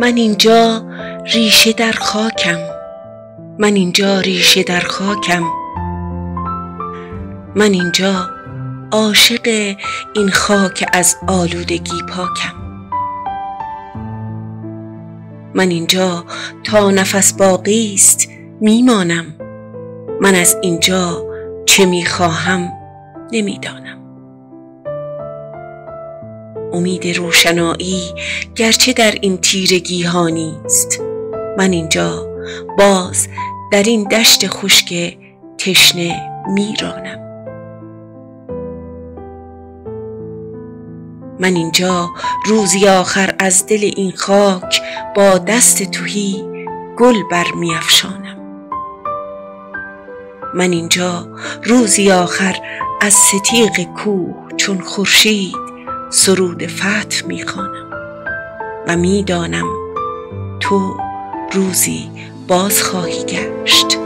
من اینجا ریشه در خاکم، من اینجا ریشه در خاکم، من اینجا عاشق این خاک از آلودگی پاکم. من اینجا تا نفس باقی است میمانم، من از اینجا چه میخواهم نمیدانم. امید روشنایی گرچه در این تیرگی ها نیست، من اینجا باز در این دشت خشک تشنه میرانم. من اینجا روزی آخر از دل این خاک با دست تهی گل برمی‌افشانم. من اینجا روزی آخر از ستیغ کوه چون خورشید سرود فتح می‌خوانم و می‌دانم تو روزی باز خواهی گشت.